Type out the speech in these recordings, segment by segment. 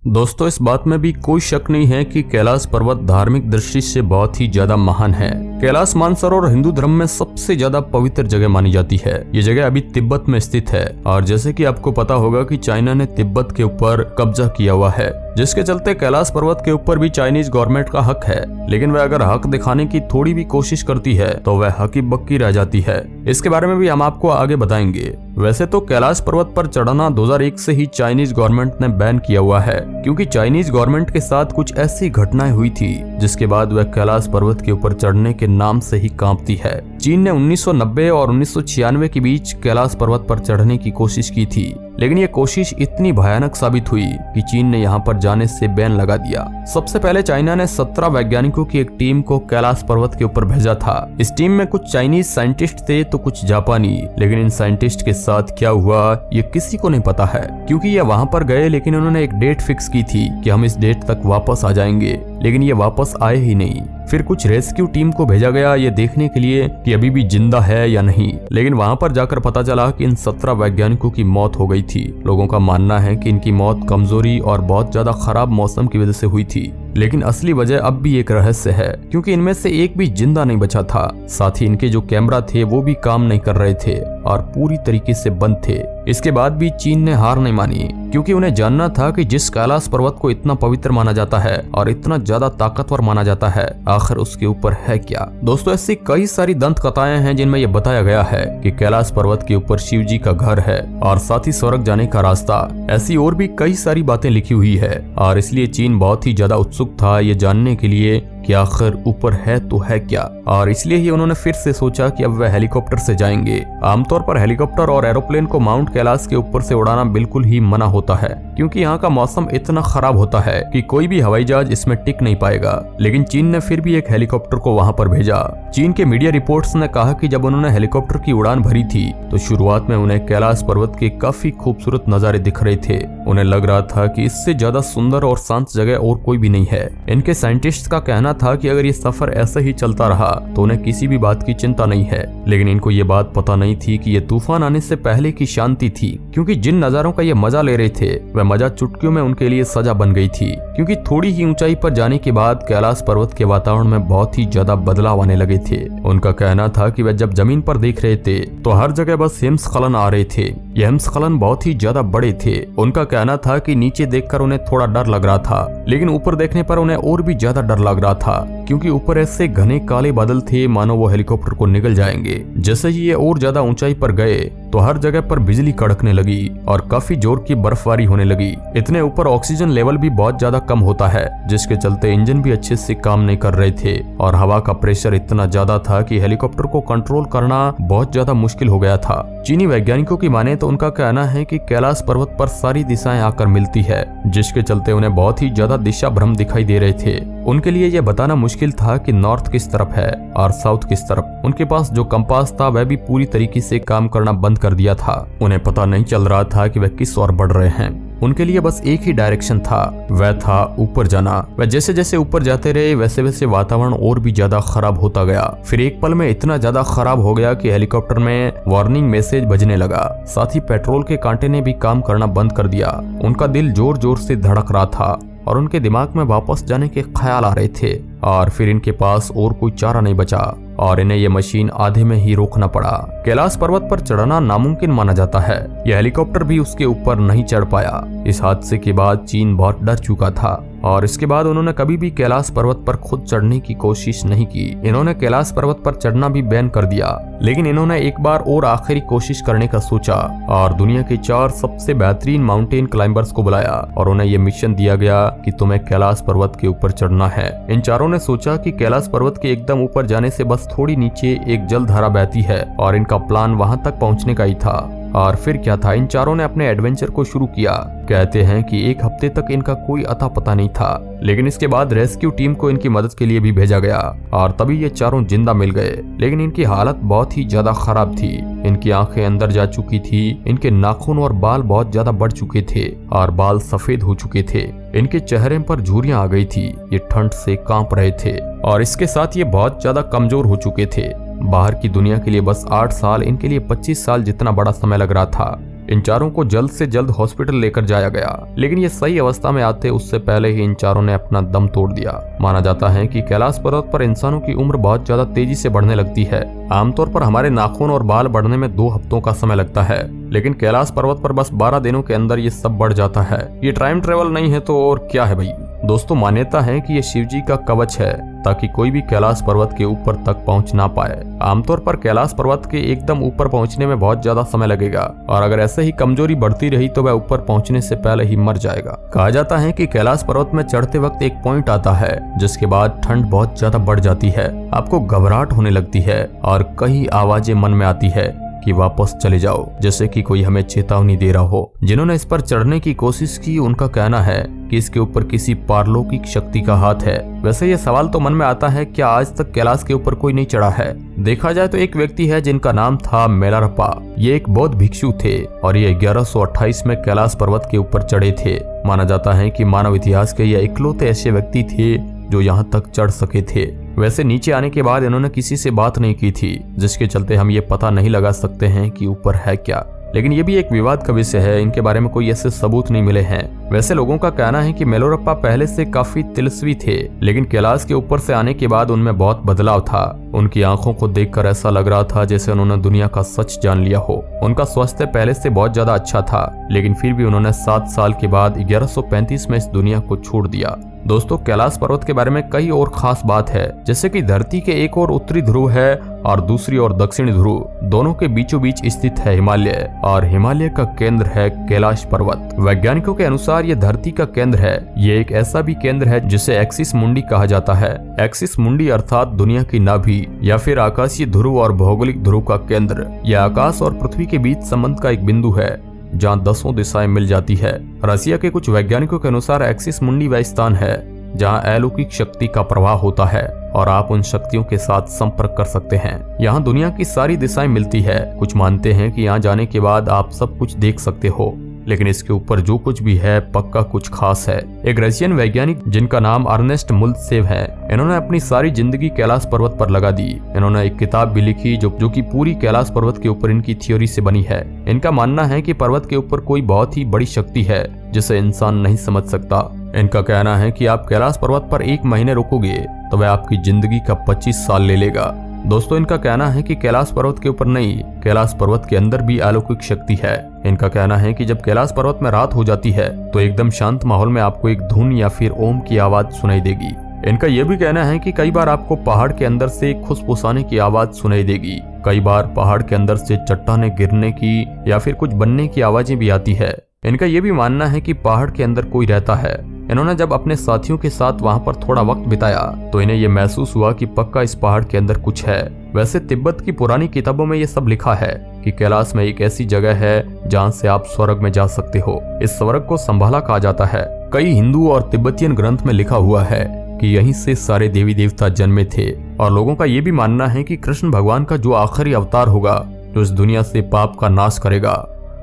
दोस्तों, इस बात में भी कोई शक नहीं है कि कैलाश पर्वत धार्मिक दृष्टि से बहुत ही ज्यादा महान है। कैलाश मानसरोवर हिंदू धर्म में सबसे ज्यादा पवित्र जगह मानी जाती है। ये जगह अभी तिब्बत में स्थित है और जैसे कि आपको पता होगा कि चाइना ने तिब्बत के ऊपर कब्जा किया हुआ है, जिसके चलते कैलाश पर्वत के ऊपर भी चाइनीज गवर्नमेंट का हक है। लेकिन वह अगर हक दिखाने की थोड़ी भी कोशिश करती है तो वह हकी बक्की रह जाती है। इसके बारे में भी हम आपको आगे बताएंगे। वैसे तो कैलाश पर्वत पर चढ़ना 2001 से ही चाइनीज गवर्नमेंट ने बैन किया हुआ है, क्योंकि चाइनीज गवर्नमेंट के साथ कुछ ऐसी घटनाएं हुई थी जिसके बाद वह कैलाश पर्वत के ऊपर चढ़ने के नाम से ही कांपती है। चीन ने 1990 और 1996 के बीच कैलाश पर्वत पर चढ़ने की कोशिश की थी, लेकिन ये कोशिश इतनी भयानक साबित हुई कि चीन ने यहाँ पर जाने से बैन लगा दिया। सबसे पहले चाइना ने 17 वैज्ञानिकों की एक टीम को कैलाश पर्वत के ऊपर भेजा था। इस टीम में कुछ चाइनीज साइंटिस्ट थे तो कुछ जापानी, लेकिन इन साइंटिस्ट के साथ क्या हुआ ये किसी को नहीं पता है, क्योंकि ये वहां पर गए लेकिन उन्होंने एक डेट फिक्स की थी कि हम इस डेट तक वापस आ जाएंगे, लेकिन ये वापस आए ही नहीं। फिर कुछ रेस्क्यू टीम को भेजा गया ये देखने के लिए कि अभी भी जिंदा है या नहीं, लेकिन वहां पर जाकर पता चला कि इन 17 वैज्ञानिकों की मौत हो गई थी। लोगों का मानना है कि इनकी मौत कमजोरी और बहुत ज्यादा खराब मौसम की वजह से हुई थी, लेकिन असली वजह अब भी एक रहस्य है, क्योंकि इनमें से एक भी जिंदा नहीं बचा था। साथ ही इनके जो कैमरा थे वो भी काम नहीं कर रहे थे और पूरी तरीके से बंद थे। इसके बाद भी चीन ने हार नहीं मानी, क्योंकि उन्हें जानना था कि जिस कैलाश पर्वत को इतना पवित्र माना जाता है और इतना ज्यादा ताकतवर माना जाता है, आखिर उसके ऊपर है क्या। दोस्तों, ऐसी कई सारी दंत कथाएं हैं जिनमें यह बताया गया है कि कैलाश पर्वत के ऊपर शिव जी का घर है और साथ ही स्वर्ग जाने का रास्ता। ऐसी और भी कई सारी बातें लिखी हुई है और इसलिए चीन बहुत ही ज्यादा उत्सुक था ये जानने के लिए कि आखिर ऊपर है तो है क्या, और इसलिए ही उन्होंने फिर से सोचा कि अब वह हेलीकॉप्टर से जाएंगे। आमतौर पर हेलीकॉप्टर और एरोप्लेन को माउंट कैलाश के ऊपर से उड़ाना बिल्कुल ही मना होता है, क्योंकि यहाँ का मौसम इतना खराब होता है कि कोई भी हवाई जहाज इसमें टिक नहीं पाएगा। लेकिन चीन ने फिर भी एक हेलीकॉप्टर को वहां पर भेजा। चीन के मीडिया रिपोर्ट्स ने कहा कि जब उन्होंने हेलीकॉप्टर की उड़ान भरी थी तो शुरुआत में उन्हें कैलाश पर्वत के काफी खूबसूरत नजारे दिख रहे थे। उन्हें लग रहा था कि इससे ज्यादा सुंदर और शांत जगह और कोई भी नहीं है। इनके साइंटिस्ट का कहना था कि अगर ये सफर ऐसे ही चलता रहा तो उन्हें किसी भी बात की चिंता नहीं है, लेकिन इनको ये बात पता नहीं थी कि ये तूफान आने से पहले की शांति थी, क्योंकि जिन नजारों का ये मजा ले रहे थे वह मजा चुटकियों में उनके लिए सजा बन गई थी। क्योंकि थोड़ी ही ऊंचाई पर जाने के बाद कैलाश पर्वत के वातावरण में बहुत ही ज्यादा बदलाव आने लगे थे। उनका कहना था कि वह जब जमीन पर देख रहे थे तो हर जगह बस हिमस्खलन आ रहे थे। ये हिमस्खलन बहुत ही ज्यादा बड़े थे। उनका कहना था कि नीचे देखकर उन्हें थोड़ा डर लग रहा था, लेकिन ऊपर देखने पर उन्हें और भी ज्यादा डर लग रहा था, क्योंकि ऊपर ऐसे घने काले बादल थे मानो वो हेलीकॉप्टर को निगल जाएंगे। जैसे ही ये और ज्यादा ऊंचाई पर गए तो हर जगह पर बिजली कड़कने लगी और काफी जोर की बर्फबारी होने लगी। इतने ऊपर ऑक्सीजन लेवल भी बहुत ज्यादा कम होता है, जिसके चलते इंजन भी अच्छे से काम नहीं कर रहे थे और हवा का प्रेशर इतना ज्यादा था कि हेलीकॉप्टर को कंट्रोल करना बहुत ज्यादा मुश्किल हो गया था। चीनी वैज्ञानिकों की माने तो उनका कहना है कि कैलाश पर्वत पर सारी दिशाएं आकर मिलती है, जिसके चलते उन्हें बहुत ही ज्यादा दिशा भ्रम दिखाई दे रहे थे। उनके लिए यह बताना मुश्किल था कि नॉर्थ किस तरफ है और साउथ किस तरफ। उनके पास जो कंपास था वह भी पूरी तरीके से काम करना बंद कर दिया था। उन्हें पता नहीं चल रहा था कि वह किस ओर बढ़ रहे हैं। उनके लिए बस एक ही डायरेक्शन था, वह था ऊपर जाना। वह जैसे जैसे ऊपर जाते रहे वैसे वैसे वातावरण और भी ज्यादा खराब होता गया। फिर एक पल में इतना ज्यादा खराब हो गया कि हेलीकॉप्टर में वार्निंग मैसेज बजने लगा। साथ ही पेट्रोल के कांटे ने भी काम करना बंद कर दिया। उनका दिल जोर जोर से धड़क रहा था और उनके दिमाग में वापस जाने के ख्याल आ रहे थे, और फिर इनके पास और कोई चारा नहीं बचा और इन्हें यह मशीन आधे में ही रोकना पड़ा। कैलाश पर्वत पर चढ़ना नामुमकिन माना जाता है। यह हेलीकॉप्टर भी उसके ऊपर नहीं चढ़ पाया। इस हादसे के बाद चीन बहुत डर चुका था और इसके बाद उन्होंने कभी भी कैलाश पर्वत पर खुद चढ़ने की कोशिश नहीं की। इन्होंने कैलाश पर्वत पर चढ़ना भी बैन कर दिया, लेकिन इन्होंने एक बार और आखिरी कोशिश करने का सोचा और दुनिया के 4 सबसे बेहतरीन माउंटेन क्लाइंबर्स को बुलाया और उन्हें यह मिशन दिया गया कि तुम्हें कैलाश पर्वत के ऊपर चढ़ना है। इन चारों ने सोचा कि कैलाश पर्वत के एकदम ऊपर जाने से बस थोड़ी नीचे एक जलधारा बहती है और इनका प्लान वहां तक पहुंचने का ही था। और फिर क्या था, इन चारों ने अपने एडवेंचर को शुरू किया। कहते हैं कि 1 हफ्ते तक इनका कोई अता पता नहीं था, लेकिन इसके बाद रेस्क्यू टीम को इनकी मदद के लिए भी भेजा गया और तभी ये चारों जिंदा मिल गए। लेकिन इनकी हालत बहुत ही ज्यादा खराब थी। इनकी आंखें अंदर जा चुकी थी, इनके नाखून और बाल बहुत ज्यादा बढ़ चुके थे और बाल सफेद हो चुके थे। इनके चेहरे पर झुर्रियां आ गई थी। ये ठंड से कांप रहे थे और इसके साथ ये बहुत ज्यादा कमजोर हो चुके थे। बाहर की दुनिया के लिए बस 8 साल इनके लिए 25 साल जितना बड़ा समय लग रहा था। इन चारों को जल्द से जल्द हॉस्पिटल लेकर जाया गया, लेकिन ये सही अवस्था में आते उससे पहले ही इन चारों ने अपना दम तोड़ दिया। माना जाता है कि कैलाश पर्वत पर इंसानों की उम्र बहुत ज्यादा तेजी से बढ़ने लगती है। आमतौर पर हमारे नाखून और बाल बढ़ने में 2 हफ्तों का समय लगता है, लेकिन कैलाश पर्वत पर बस 12 दिनों के अंदर ये सब बढ़ जाता है। ये टाइम ट्रेवल नहीं है तो और क्या है भाई। दोस्तों, मान्यता है कि ये शिवजी का कवच है ताकि कोई भी कैलाश पर्वत के ऊपर तक पहुंच ना पाए। आमतौर पर कैलाश पर्वत के एकदम ऊपर पहुंचने में बहुत ज्यादा समय लगेगा और अगर ऐसे ही कमजोरी बढ़ती रही तो वह ऊपर पहुंचने से पहले ही मर जाएगा। कहा जाता है कि कैलाश पर्वत में चढ़ते वक्त एक पॉइंट आता है जिसके बाद ठंड बहुत ज्यादा बढ़ जाती है, आपको घबराहट होने लगती है और कई आवाजें मन में आती है कि वापस चले जाओ, जैसे कि कोई हमें चेतावनी दे रहा हो। जिन्होंने इस पर चढ़ने की कोशिश की उनका कहना है कि इसके ऊपर किसी पारलौकिक शक्ति का हाथ है। वैसे ये सवाल तो मन में आता है, क्या आज तक कैलाश के ऊपर कोई नहीं चढ़ा है? देखा जाए तो एक व्यक्ति है जिनका नाम था मेलारप्पा। ये एक बौद्ध भिक्षु थे और ये 1128 में कैलाश पर्वत के ऊपर चढ़े थे। माना जाता है कि मानव इतिहास के ये इकलौते ऐसे व्यक्ति थे जो यहाँ तक चढ़ सके थे। वैसे नीचे आने के बाद इन्होंने किसी से बात नहीं की थी, जिसके चलते हम ये पता नहीं लगा सकते हैं कि ऊपर है क्या। लेकिन ये भी एक विवाद का विषय है, इनके बारे में कोई ऐसे सबूत नहीं मिले हैं। वैसे लोगों का कहना है कि मेलारप्पा पहले से काफी तिलस्वी थे, लेकिन कैलाश के ऊपर से आने के बाद उनमें बहुत बदलाव था। उनकी आंखों को देखकर ऐसा लग रहा था जैसे उन्होंने दुनिया का सच जान लिया हो। उनका स्वास्थ्य पहले से बहुत ज्यादा अच्छा था, लेकिन फिर भी उन्होंने 7 साल के बाद 1135 में इस दुनिया को छोड़ दिया। दोस्तों, कैलाश पर्वत के बारे में कई और खास बात है, जैसे कि धरती के एक और उत्तरी ध्रुव है और दूसरी ओर दक्षिणी ध्रुव। दोनों के बीचों बीच स्थित है हिमालय और हिमालय का केंद्र है कैलाश पर्वत। वैज्ञानिकों के अनुसार ये धरती का केंद्र है। ये एक ऐसा भी केंद्र है जिसे एक्सिस मुंडी कहा जाता है। एक्सिस मुंडी अर्थात दुनिया की नाभि या फिर आकाशीय ध्रुव और भौगोलिक ध्रुव का केंद्र। यह आकाश और पृथ्वी के बीच संबंध का एक बिंदु है जहाँ 10 दिशाएं मिल जाती है। रसिया के कुछ वैज्ञानिकों के अनुसार एक्सिस मुंडी वह स्थान है जहाँ अलौकिक शक्ति का प्रवाह होता है और आप उन शक्तियों के साथ संपर्क कर सकते हैं। यहाँ दुनिया की सारी दिशाएं मिलती है। कुछ मानते हैं कि यहाँ जाने के बाद आप सब कुछ देख सकते हो, लेकिन इसके ऊपर जो कुछ भी है पक्का कुछ खास है। एक रशियन वैज्ञानिक जिनका नाम अर्नेस्ट मुल्त्सेव है, इन्होंने अपनी सारी जिंदगी कैलाश पर्वत पर लगा दी। इन्होंने एक किताब भी लिखी जो कि पूरी कैलाश पर्वत के ऊपर इनकी थ्योरी से बनी है। इनका मानना है कि पर्वत के ऊपर कोई बहुत ही बड़ी शक्ति है जिसे इंसान नहीं समझ सकता। इनका कहना है कि आप कैलाश पर्वत पर 1 महीने रुकोगे तो वह आपकी जिंदगी का 25 साल ले लेगा। दोस्तों, इनका कहना है कि कैलाश पर्वत के ऊपर नहीं, कैलाश पर्वत के अंदर भी अलौकिक शक्ति है। इनका कहना है कि जब कैलाश पर्वत में रात हो जाती है तो एकदम शांत माहौल में आपको एक धुन या फिर ओम की आवाज सुनाई देगी। इनका यह भी कहना है कि कई बार आपको पहाड़ के अंदर से खुसफुसाने की आवाज सुनाई देगी। कई बार पहाड़ के अंदर से चट्टानें गिरने की या फिर कुछ बनने की आवाजें भी आती है। इनका यह भी मानना है कि पहाड़ के अंदर कोई रहता है। इन्होंने जब अपने साथियों के साथ वहां पर थोड़ा वक्त बिताया तो इन्हें यह महसूस हुआ कि पक्का इस पहाड़ के अंदर कुछ है। वैसे तिब्बत की पुरानी किताबों में यह सब लिखा है कि कैलाश में एक ऐसी जगह है जहां से आप स्वर्ग में जा सकते हो। इस स्वर्ग को संभाला कहा जाता है। कई हिंदू और तिब्बतियन ग्रंथ में लिखा हुआ है कि यहीं से सारे देवी देवता जन्मे थे और लोगों का यह भी मानना है कि कृष्ण भगवान का जो आखिरी अवतार होगा, जो इस दुनिया से पाप का नाश करेगा,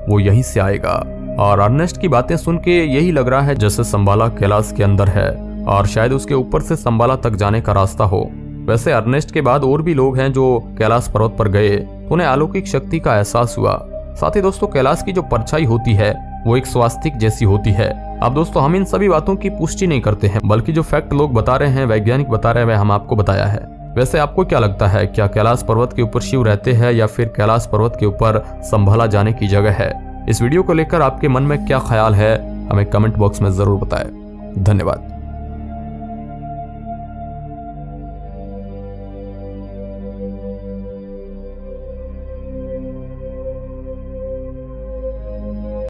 वो यहीं से आएगा। और अर्नेस्ट की बातें सुन के यही लग रहा है जैसे संबाला कैलाश के अंदर है और शायद उसके ऊपर से संबाला तक जाने का रास्ता हो। वैसे अर्नेस्ट के बाद और भी लोग हैं जो कैलाश पर्वत पर गए, उन्हें अलौकिक शक्ति का एहसास हुआ। साथ ही दोस्तों, कैलाश की जो परछाई होती है वो एक स्वास्तिक जैसी होती है। अब दोस्तों, हम इन सभी बातों की पुष्टि नहीं करते हैं, बल्कि जो फैक्ट लोग बता रहे हैं, वैज्ञानिक बता रहे हैं, वह हम आपको बताया है। वैसे आपको क्या लगता है, क्या कैलाश पर्वत के ऊपर शिव रहते हैं या फिर कैलाश पर्वत के ऊपर संभाला जाने की जगह है? इस वीडियो को लेकर आपके मन में क्या ख्याल है, हमें कमेंट बॉक्स में जरूर बताएं। धन्यवाद।